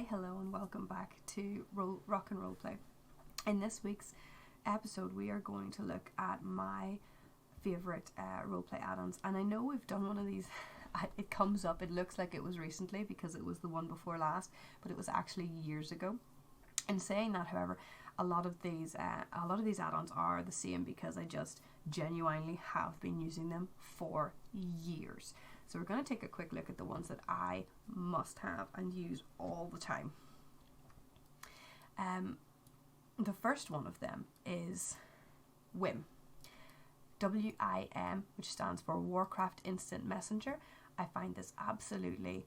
Hi, hello, and welcome back to Rock and Roleplay. In this week's episode, we are going to look at my favourite roleplay add-ons. And I know we've done one of these. It comes up, it looks like it was recently because it was the one before last, but it was actually years ago. In saying that, however, a lot of these add-ons are the same because I just genuinely have been using them for years. So we're going to take a quick look at the ones that I must have and use all the time. The first one of them is WIM. W-I-M, which stands for Warcraft Instant Messenger. I find this absolutely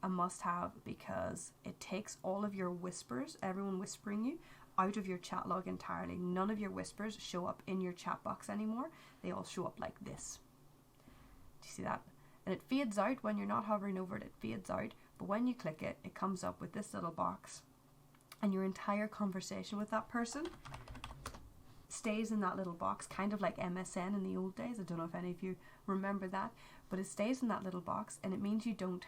a must-have because it takes all of your whispers, everyone whispering you, out of your chat log entirely. None of your whispers show up in your chat box anymore. They all show up like this. Do you see that? And it fades out when you're not hovering over it. It fades out, but when you click it, it comes up with this little box, and your entire conversation with that person stays in that little box, kind of like MSN in the old days. I don't know if any of you remember that, but it stays in that little box, and it means you don't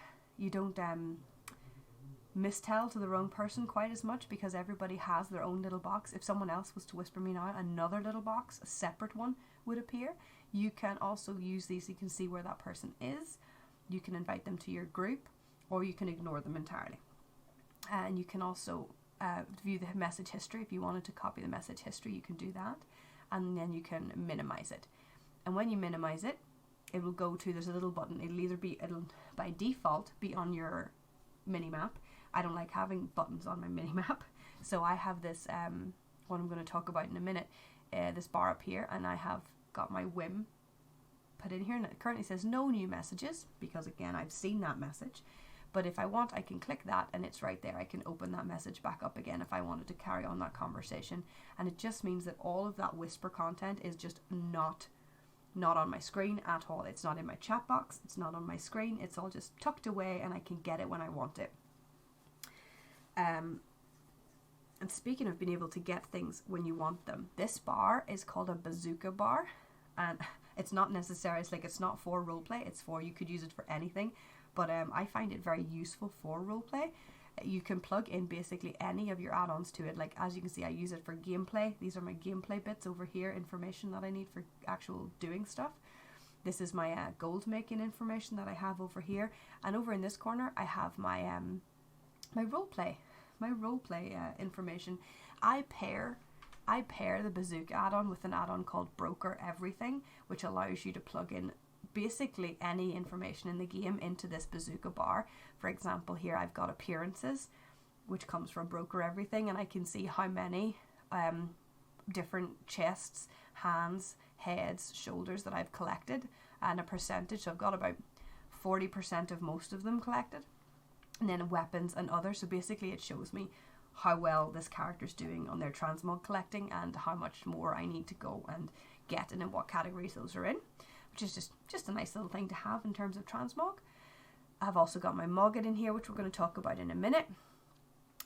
mistell to the wrong person quite as much because everybody has their own little box. If someone else was to whisper me now, another little box, a separate one, would appear. You can also use these. You can see where that person is. You can invite them to your group, or you can ignore them entirely. And you can also view the message history. If you wanted to copy the message history, you can do that, and then you can minimize it. And when you minimize it, it will go to, there's a little button. It'll by default be on your mini map. I don't like having buttons on my mini map, so I have this what I'm going to talk about in a minute, this bar up here, and I have got my WIM put in here, and it currently says no new messages because, again, I've seen that message. But if I want, I can click that and it's right there. I can open that message back up again if I wanted to carry on that conversation, and it just means that all of that whisper content is just not on my screen at all. It's not in my chat box, it's not on my screen, it's all just tucked away, and I can get it when I want it. And speaking of being able to get things when you want them, this bar is called a bazooka bar, and it's not necessary, it's not for roleplay, it's for, you could use it for anything, but I find it very useful for roleplay. You can plug in basically any of your add-ons to it. Like, as you can see, I use it for gameplay. These are my gameplay bits over here, information that I need for actual doing stuff. This is my gold making information that I have over here, and over in this corner I have my my roleplay information. I pair the bazooka add-on with an add-on called Broker Everything, which allows you to plug in basically any information in the game into this bazooka bar. For example, here I've got appearances, which comes from Broker Everything, and I can see how many different chests, hands, heads, shoulders that I've collected, and a percentage. So I've got about 40% of most of them collected. And then weapons and others. So basically it shows me how well this character's doing on their transmog collecting and how much more I need to go and get, and in what categories those are in, which is just a nice little thing to have in terms of transmog. I've also got my Mogget in here, which we're going to talk about in a minute.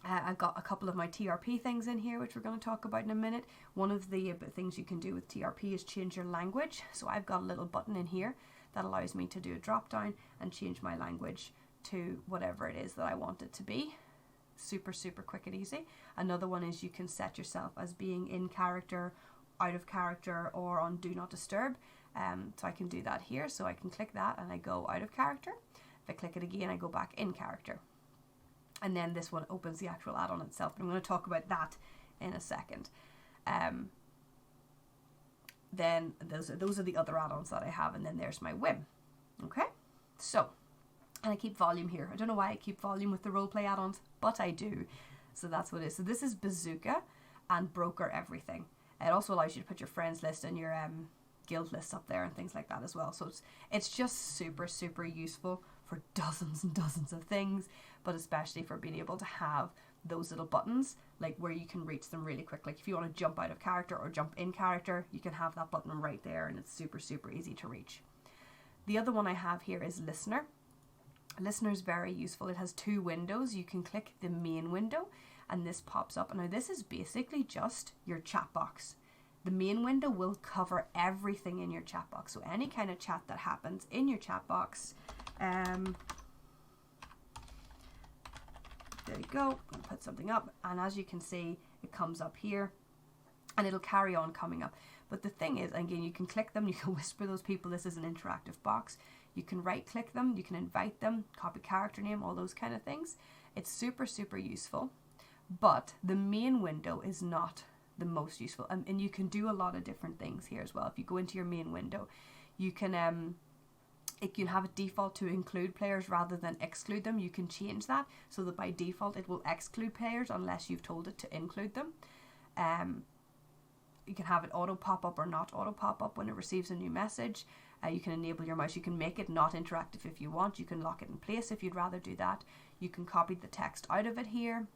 I've got a couple of my TRP things in here, which we're going to talk about in a minute. One of the things you can do with TRP is change your language. So I've got a little button in here that allows me to do a drop down and change my language to whatever it is that I want it to be. Super quick and easy. Another one is you can set yourself as being in character, out of character, or on do not disturb. So I can do that here. So I can click that and I go out of character. If I click it again, I go back in character. And then this one opens the actual add-on itself. I'm going to talk about that in a second. Then those are the other add-ons that I have, and then there's my WIM. Okay, so, and I keep volume here. I don't know why I keep volume with the roleplay add-ons, but I do. So that's what it is. So this is Bazooka and Broker Everything. It also allows you to put your friends list and your guild lists up there and things like that as well. So it's just super useful for dozens and dozens of things, but especially for being able to have those little buttons, like where you can reach them really quick. Like if you want to jump out of character or jump in character, you can have that button right there, and it's super easy to reach. The other one I have here is Listener. Listener is very useful. It has two windows. You can click the main window and this pops up. Now this is basically just your chat box. The main window will cover everything in your chat box. So any kind of chat that happens in your chat box, There you go. I'm going to put something up, and as you can see, it comes up here, and it'll carry on coming up. But the thing is, again, you can click them, you can whisper those people. This is an interactive box. You can right click them, you can invite them, copy character name, all those kind of things. It's super, super useful, but the main window is not the most useful. And you can do a lot of different things here as well. If you go into your main window, you can it can have a default to include players rather than exclude them. You can change that so that by default it will exclude players unless you've told it to include them. You can have it auto pop up or not auto pop up when it receives a new message. You can enable your mouse. You can make it not interactive if you want. You can lock it in place if you'd rather do that. You can copy the text out of it here.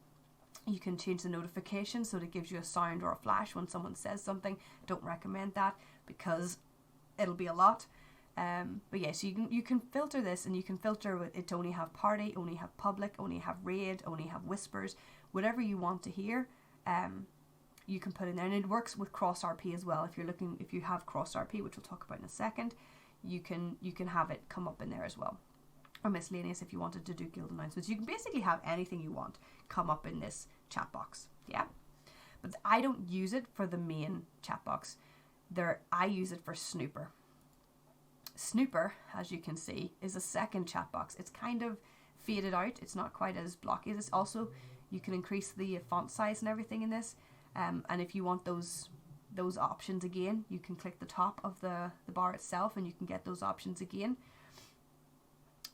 You can change the notification so that it gives you a sound or a flash when someone says something. I don't recommend that because it'll be a lot. But yeah, so you can filter this, and you can filter it to only have party, only have public, only have raid, only have whispers, whatever you want to hear. You can put in there, and it works with cross RP as well. If you have cross RP, which we'll talk about in a second, you can have it come up in there as well. Or miscellaneous if you wanted to do guild announcements. You can basically have anything you want come up in this chat box. Yeah, but I don't use it for the main chat box. I use it for Snooper. Snooper, as you can see, is a second chat box. It's kind of faded out. It's not quite as blocky. It's also, you can increase the font size and everything in this. And if you want those options again, you can click the top of the bar itself and you can get those options again.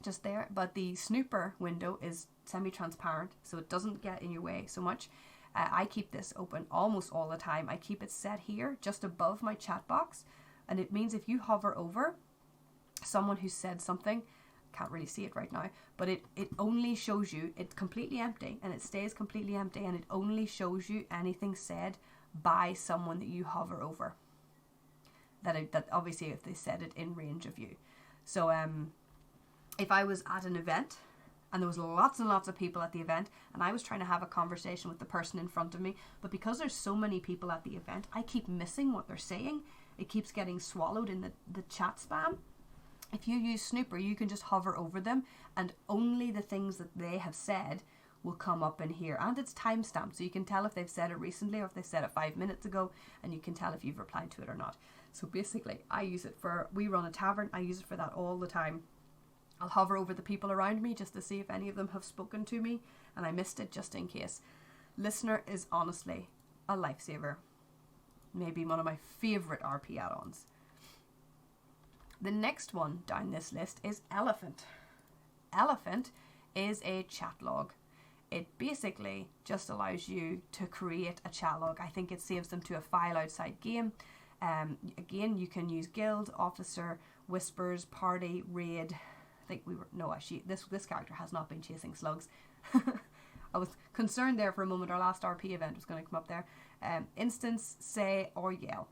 Just there. But the Snooper window is semi-transparent, so it doesn't get in your way so much. I keep this open almost all the time. I keep it set here just above my chat box, and it means if you hover over someone who said something, can't really see it right now, but it only shows you, it's completely empty, and it stays completely empty, and it only shows you anything said by someone that you hover over. That obviously if they said it in range of you. So if I was at an event and there was lots and lots of people at the event and I was trying to have a conversation with the person in front of me, but because there's so many people at the event, I keep missing what they're saying. It keeps getting swallowed in the chat spam. If you use Snooper, you can just hover over them and only the things that they have said will come up in here. And it's timestamped, so you can tell if they've said it recently or if they said it 5 minutes ago, and you can tell if you've replied to it or not. So basically, I use it we run a tavern, I use it for that all the time. I'll hover over the people around me just to see if any of them have spoken to me, and I missed it just in case. Listener is honestly a lifesaver. Maybe one of my favourite RP add-ons. The next one down this list is Elephant. Elephant is a chat log. It basically just allows you to create a chat log. I think it saves them to a file outside game. Again, you can use guild, officer, whispers, party, raid. This character has not been chasing slugs. I was concerned there for a moment. Our last RP event was going to come up there. Instance, say, or yell.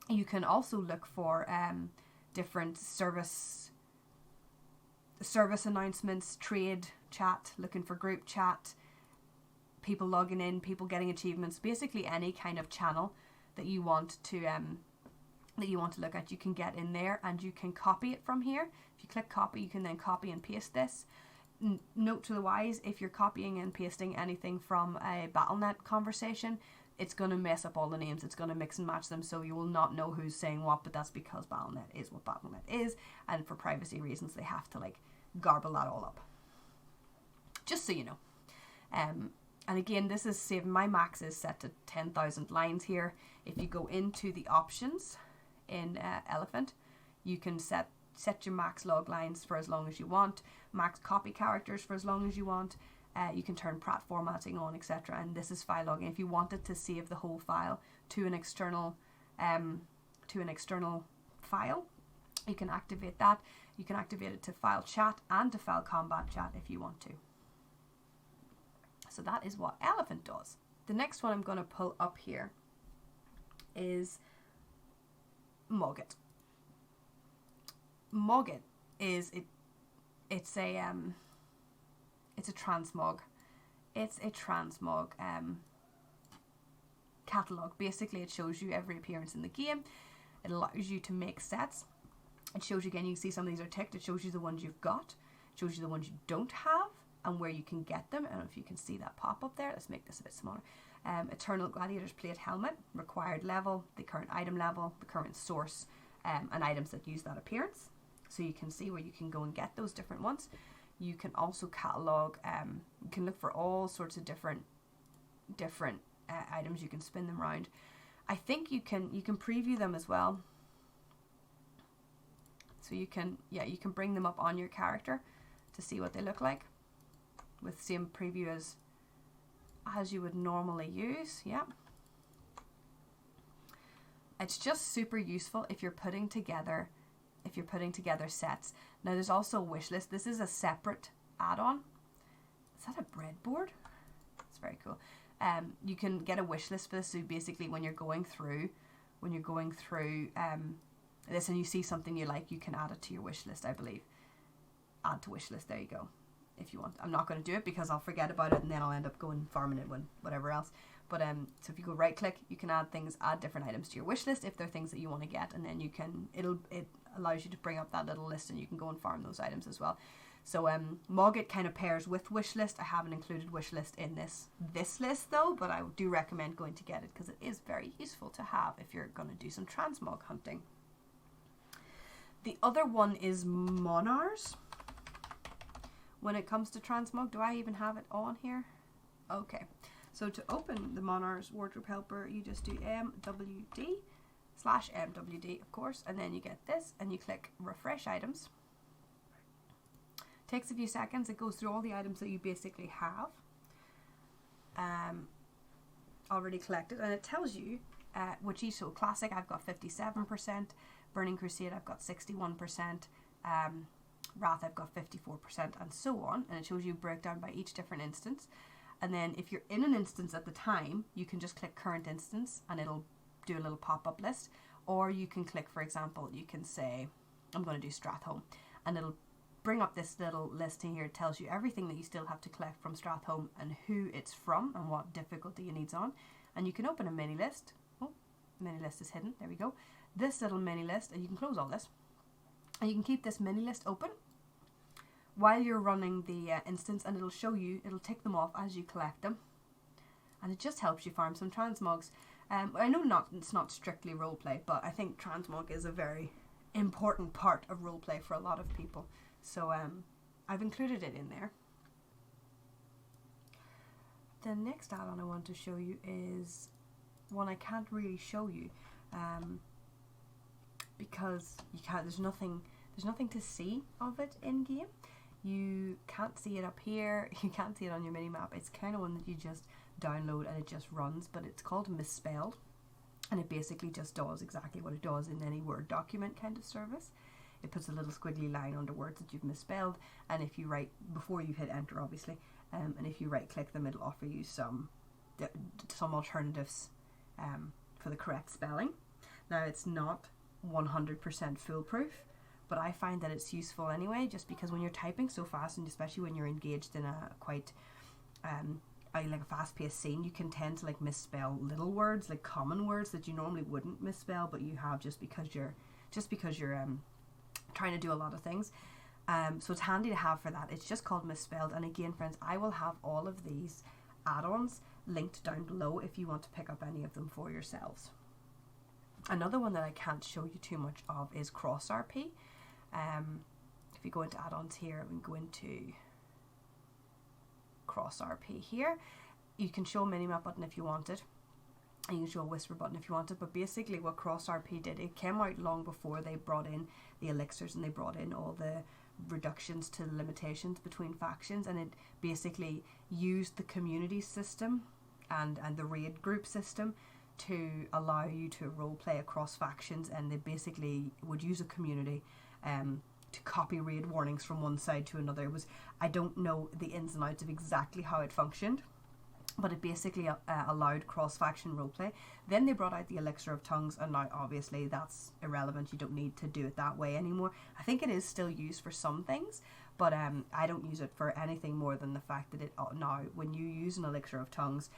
You can also look for different service announcements, trade chat, looking for group chat, people logging in, people getting achievements, basically any kind of channel that you want to look at, you can get in there, and you can copy it from here. If you click copy, you can then copy and paste this. Note to the wise, if you're copying and pasting anything from a Battle.net conversation, it's going to mess up all the names. It's going to mix and match them, so you will not know who's saying what, but that's because Battle.net is what Battle.net is, and for privacy reasons they have to garble that all up. Just so you know. And again, this is saving, my max is set to 10,000 lines here. If you go into the options in Elephant, you can set your max log lines for as long as you want, max copy characters for as long as you want. You can turn prat formatting on, etc. And this is file logging. If you wanted to save the whole file to an external file, you can activate that. You can activate it to file chat and to file combat chat if you want to. So that is what Elephant does. The next one I'm going to pull up here is Mogget. Mogget is it's a Transmog. It's a Transmog catalog. Basically, it shows you every appearance in the game. It allows you to make sets. It shows you, again, you can see some of these are ticked. It shows you the ones you've got. It shows you the ones you don't have and where you can get them. I don't know if you can see that pop up there. Let's make this a bit smaller. Eternal Gladiator's Plate Helmet, required level, the current item level, the current source, and items that use that appearance. So you can see where you can go and get those different ones. You can also catalog, you can look for all sorts of different items. You can spin them around. I think you can preview them as well. So you can bring them up on your character to see what they look like with the same preview as you would normally use. Yeah. It's just super useful if you're putting together sets. Now there's also a wish list. This is a separate add-on. Is that a breadboard? It's very cool. You can get a wish list for this. So basically when you're going through this and you see something you like, you can add it to your wish list, I believe. Add to wish list, there you go. If you want. I'm not going to do it because I'll forget about it and then I'll end up going farming it when whatever else. But so if you go right click, you can add different items to your wish list if they're things that you want to get, and then it allows you to bring up that little list and you can go and farm those items as well. So Mogit kind of pairs with wish list. I haven't included wish list in this list though, but I do recommend going to get it because it is very useful to have if you're going to do some transmog hunting. The other one is Monars. When it comes to transmog, do I even have it on here? Okay, so to open the Monars wardrobe helper, you just do MWD/MWD, of course, and then you get this, and you click refresh items. Takes a few seconds. It goes through all the items that you basically have already collected, and it tells you which each. So classic, I've got 57%. Burning Crusade, I've got 61%. Wrath, I've got 54%, and so on. And it shows you breakdown by each different instance. And then if you're in an instance at the time, you can just click current instance and it'll do a little pop-up list. Or you can click, for example, you can say, I'm going to do Stratholme, and it'll bring up this little list in here. It tells you everything that you still have to collect from Stratholme and who it's from and what difficulty it needs on. And you can open a mini list. Oh, mini list is hidden. There we go. This little mini list, and you can close all this. And you can keep this mini list open while you're running the instance, and it'll show you, it'll tick them off as you collect them. And it just helps you farm some transmogs. I know it's not strictly roleplay, but I think transmog is a very important part of roleplay for a lot of people. So I've included it in there. The next add-on I want to show you is one I can't really show you because there's nothing to see of it in game. You can't see it up here, you can't see it on your mini-map. It's kind of one that you just download and it just runs, but it's called Misspelled, and it basically just does exactly what it does in any Word document kind of service. It puts a little squiggly line under words that you've misspelled, and if you write, before you hit enter obviously, and if you right click them, it'll offer you some alternatives for the correct spelling. Now it's not 100% foolproof, but I find that it's useful anyway, just because when you're typing so fast, and especially when you're engaged in a quite like a fast-paced scene, you can tend to like misspell little words, like common words that you normally wouldn't misspell, but you have just because you're trying to do a lot of things. So it's handy to have for that. It's just called Misspelled, and again, friends, I will have all of these add-ons linked down below if you want to pick up any of them for yourselves. Another one that I can't show you too much of is Cross RP. If you go into add-ons here, we can go into Cross RP here. You can show a minimap button if you want it, and you can show a whisper button if you want it, but basically what Cross RP did, it came out long before they brought in the elixirs and they brought in all the reductions to the limitations between factions, and it basically used the community system and the raid group system to allow you to roleplay across factions, and they basically would use a community to copy raid warnings from one side to another. I don't know the ins and outs of exactly how it functioned, but it basically allowed cross-faction roleplay. Then they brought out the Elixir of Tongues, and now obviously that's irrelevant. You don't need to do it that way anymore. I think it is still used for some things, but I don't use it for anything more than the fact that now when you use an Elixir of Tongues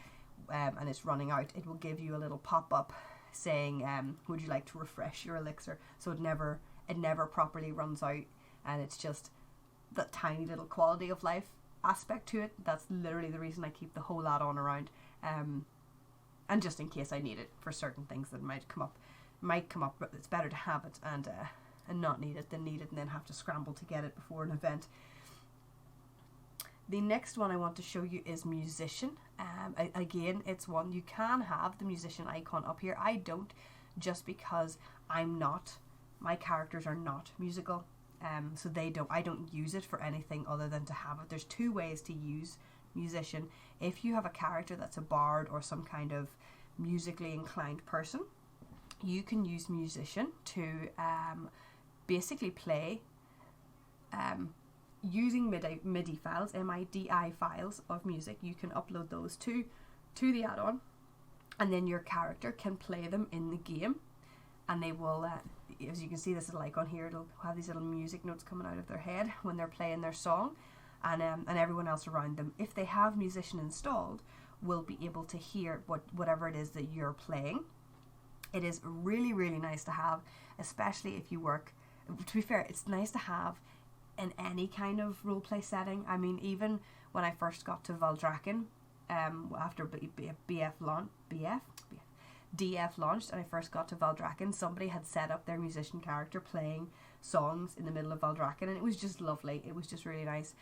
and it's running out, it will give you a little pop-up saying, would you like to refresh your elixir? So it never properly runs out, and it's just that tiny little quality of life aspect to it. That's literally the reason I keep the whole add-on around, and just in case I need it for certain things that might come up, but it's better to have it and not need it than need it and then have to scramble to get it before an event. The next one I want to show you is musician. Again, it's one you can have the musician icon up here. I don't, just because my characters are not musical, so I don't use it for anything other than to have it. There's two ways to use musician. If you have a character that's a bard or some kind of musically inclined person, you can use musician to basically play using MIDI files, MIDI files of music. You can upload those to the add-on, and then your character can play them in the game, and they will, as you can see, this little icon here, it'll have these little music notes coming out of their head when they're playing their song, and everyone else around them, if they have musician installed, will be able to hear whatever it is that you're playing. It is really, really nice to have, especially if you work, to be fair, it's nice to have in any kind of roleplay setting. I mean, even when I first got to Valdrakken, after DF launched and I first got to Valdrakken, somebody had set up their musician character playing songs in the middle of Valdrakken, and it was just lovely. It was just really nice.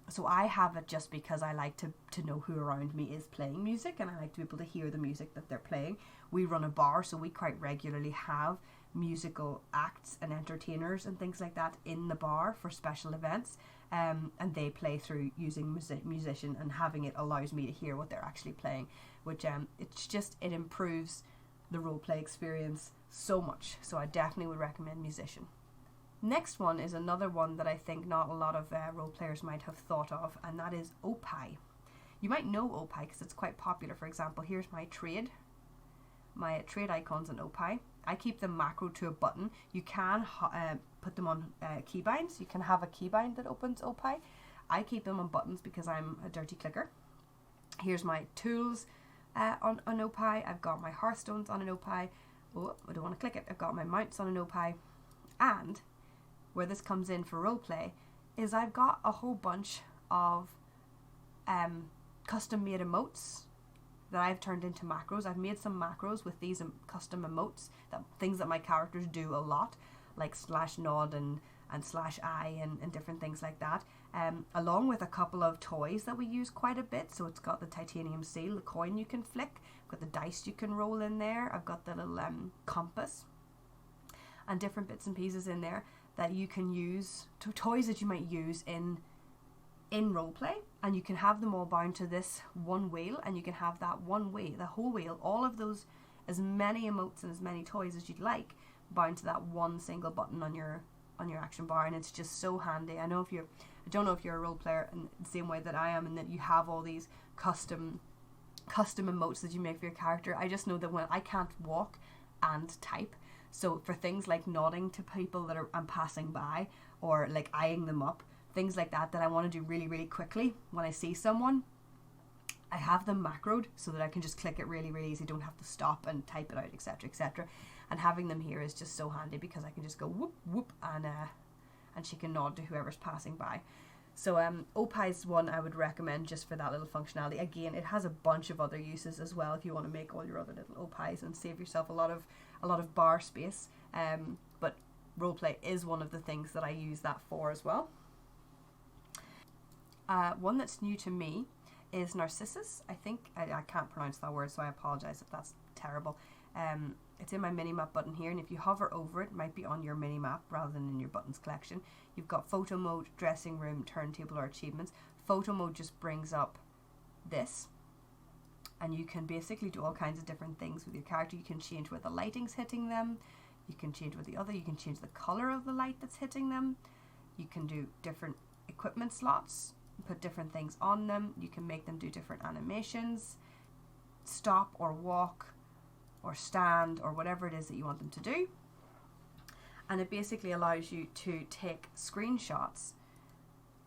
So I have it just because I like to know who around me is playing music, and I like to be able to hear the music that they're playing. We run a bar, so we quite regularly have musical acts and entertainers and things like that in the bar for special events, and they play through using musician, and having it allows me to hear what they're actually playing, which it improves the roleplay experience so much. So I definitely would recommend musician. Next one is another one that I think not a lot of role players might have thought of, and that is Opie. You might know Opie because it's quite popular. For example, here's my trade icons in Opie. I keep them macro to a button. You can put them on keybinds. You can have a keybind that opens Opie. I keep them on buttons because I'm a dirty clicker. Here's my tools on Opie. I've got my hearthstones on an Opie. Oh, I don't want to click it. I've got my mounts on an Opie. And where this comes in for roleplay is I've got a whole bunch of custom made emotes that I've turned into macros. I've made some macros with these custom emotes, things that my characters do a lot, like /nod and /eye and different things like that, along with a couple of toys that we use quite a bit. So it's got the titanium seal, the coin you can flick, I've got the dice you can roll in there, I've got the little compass and different bits and pieces in there that you can use, toys that you might use in roleplay, and you can have them all bound to this one wheel, and you can have that one wheel, the whole wheel, all of those, as many emotes and as many toys as you'd like, bound to that one single button on your action bar, and it's just so handy. I don't know if you're a role player in the same way that I am, and that you have all these custom emotes that you make for your character. I just know that when I can't walk and type, so for things like nodding to people that I'm passing by, or like eyeing them up, things like that I want to do really, really quickly when I see someone, I have them macroed so that I can just click it really, really easy, don't have to stop and type it out, etc., etc. And having them here is just so handy because I can just go whoop, whoop, and she can nod to whoever's passing by. So Opie's one I would recommend just for that little functionality. Again, it has a bunch of other uses as well if you want to make all your other little Opie's and save yourself a lot of bar space. But roleplay is one of the things that I use that for as well. One that's new to me is Narcissus. I think I can't pronounce that word, so I apologize if that's terrible. It's in my minimap button here, and if you hover over it, it might be on your minimap rather than in your buttons collection. You've got photo mode, dressing room, turntable, or achievements. Photo mode just brings up this, and you can basically do all kinds of different things with your character. You can change where the lighting's hitting them, you can change you can change the color of the light that's hitting them, you can do different equipment slots, put different things on them, you can make them do different animations, stop or walk or stand or whatever it is that you want them to do. And it basically allows you to take screenshots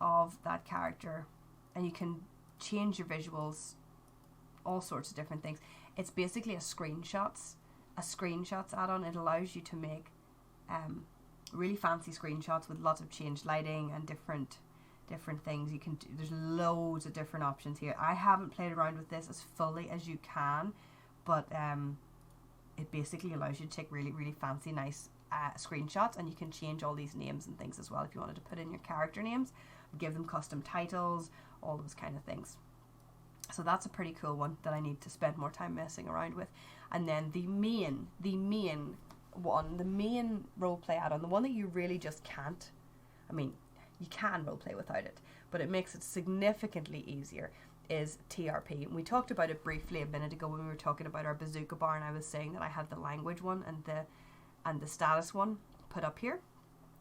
of that character, and you can change your visuals, all sorts of different things. It's basically a screenshots add-on. It allows you to make really fancy screenshots with lots of changed lighting and different different things you can do. There's loads of different options here. I haven't played around with this as fully as you can, but it basically allows you to take really, really fancy, nice screenshots, and you can change all these names and things as well if you wanted to put in your character names, give them custom titles, all those kind of things. So that's a pretty cool one that I need to spend more time messing around with. And then the main roleplay add-on, the one that you really just can't, I mean, you can roleplay without it, but it makes it significantly easier, is TRP. And we talked about it briefly a minute ago when we were talking about our bazooka bar, and I was saying that I had the language one and the status one put up here.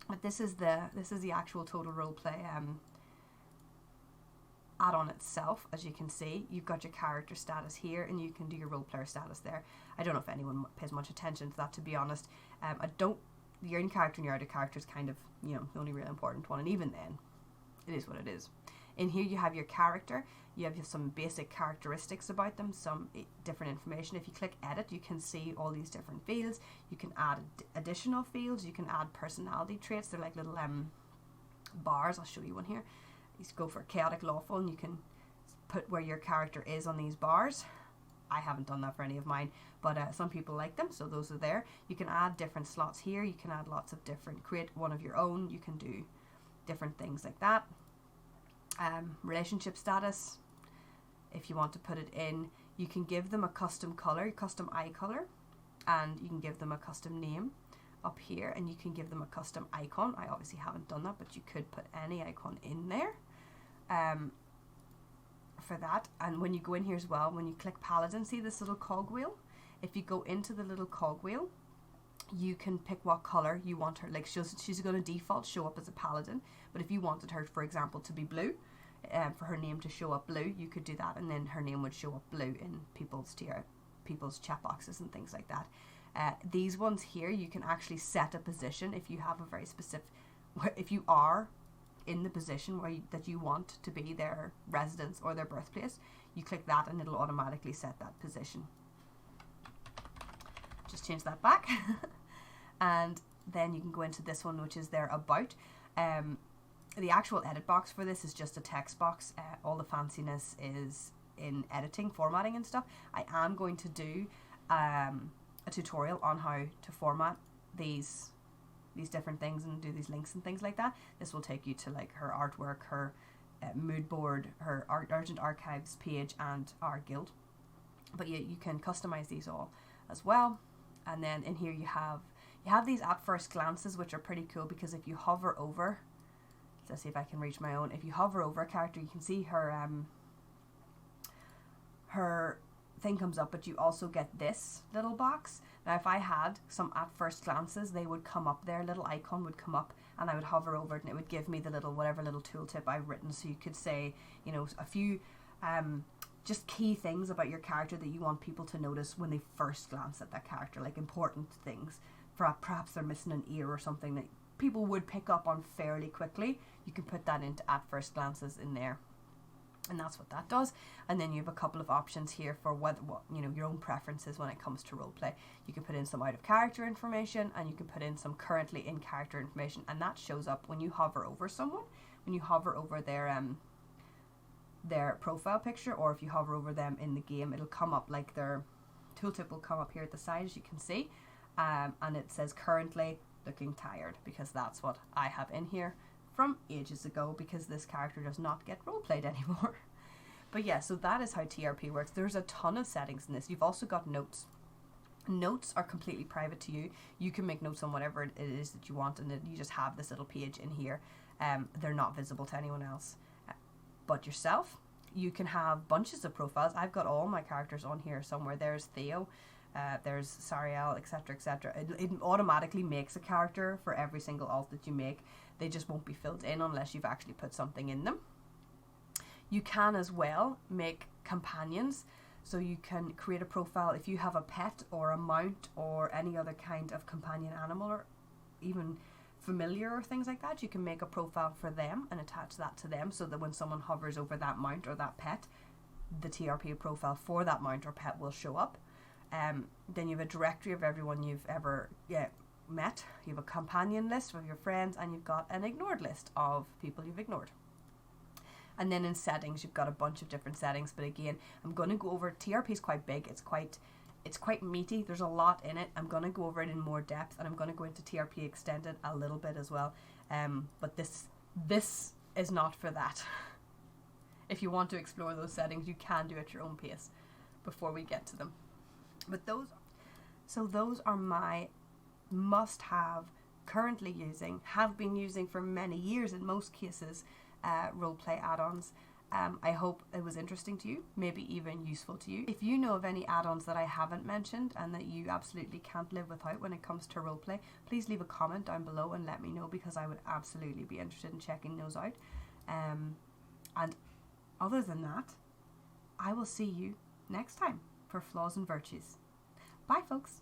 But this is the actual total roleplay add-on itself. As you can see, you've got your character status here, and you can do your role player status there. I don't know if anyone pays much attention to that, to be honest. Your in character and your out of character is kind of, the only real important one, and even then, it is what it is. In here you have your character, you have some basic characteristics about them, some different information. If you click edit, you can see all these different fields. You can add additional fields, you can add personality traits. They're like little bars. I'll show you one here. You go for chaotic lawful, and you can put where your character is on these bars. I haven't done that for any of mine, but some people like them, so those are there. You can add different slots here. You can add lots of different, create one of your own. You can do different things like that. Relationship status, if you want to put it in, you can give them a custom color, custom eye color, and you can give them a custom name up here, and you can give them a custom icon. I obviously haven't done that, but you could put any icon in there for that. And when you go in here as well, when you click paladin, see this little cogwheel? If you go into the little cogwheel, you can pick what color you want her. Like she's going to default show up as a paladin, but if you wanted her, for example, to be blue, for her name to show up blue, you could do that, and then her name would show up blue in people's chat boxes and things like that. These ones here, you can actually set a position if you have a very specific, if you are in the position that you want to be their residence or their birthplace, you click that and it'll automatically set that position. Just change that back. And then you can go into this one, which is their about. The actual edit box for this is just a text box. All the fanciness is in editing, formatting and stuff. I am going to do a tutorial on how to format these different things and do these links and things like that. This will take you to like her artwork, her mood board, her urgent archives page, and our guild. But you can customize these all as well. And then in here you have these at first glances, which are pretty cool, because if you hover over, let's see if I can reach my own. If you hover over a character, you can see her thing comes up, but you also get this little box. Now if I had some at first glances, they would come up, their little icon would come up, and I would hover over it, and it would give me the little whatever little tooltip I've written. So you could say, a few just key things about your character that you want people to notice when they first glance at that character, like important things. Perhaps they're missing an ear or something that people would pick up on fairly quickly. You can put that into at first glances in there, and that's what that does. And then you have a couple of options here for what your own preferences when it comes to roleplay. You can put in some out of character information, and you can put in some currently in character information, and that shows up when you hover over someone, when you hover over their profile picture, or if you hover over them in the game, it'll come up, like their tooltip will come up here at the side, as you can see, and it says currently looking tired, because that's what I have in here from ages ago, because this character does not get roleplayed anymore. But yeah, so that is how TRP works. There's a ton of settings in this. You've also got notes. Notes are completely private to you. You can make notes on whatever it is that you want, and then you just have this little page in here. They're not visible to anyone else but yourself. You can have bunches of profiles. I've got all my characters on here somewhere. There's Theo, there's Sariel, etc, etc. It automatically makes a character for every single alt that you make. They just won't be filled in unless you've actually put something in them. You can as well make companions. So you can create a profile if you have a pet or a mount or any other kind of companion animal, or even familiar or things like that. You can make a profile for them and attach that to them, so that when someone hovers over that mount or that pet, the TRP profile for that mount or pet will show up. Then you have a directory of everyone you've ever met. You have a companion list of your friends, and you've got an ignored list of people you've ignored. And then in settings, you've got a bunch of different settings. But again, I'm going to go over, TRP is quite big. It's quite meaty. There's a lot in it. I'm going to go over it in more depth, and I'm going to go into TRP extended a little bit as well. But this is not for that. If you want to explore those settings, you can do it at your own pace before we get to them. But those are my must-have, currently using, have been using for many years in most cases, roleplay add-ons. I hope it was interesting to you, maybe even useful to you. If you know of any add-ons that I haven't mentioned and that you absolutely can't live without when it comes to roleplay, please leave a comment down below and let me know, because I would absolutely be interested in checking those out. And other than that, I will see you next time for Flaws and Virtues. Bye, folks.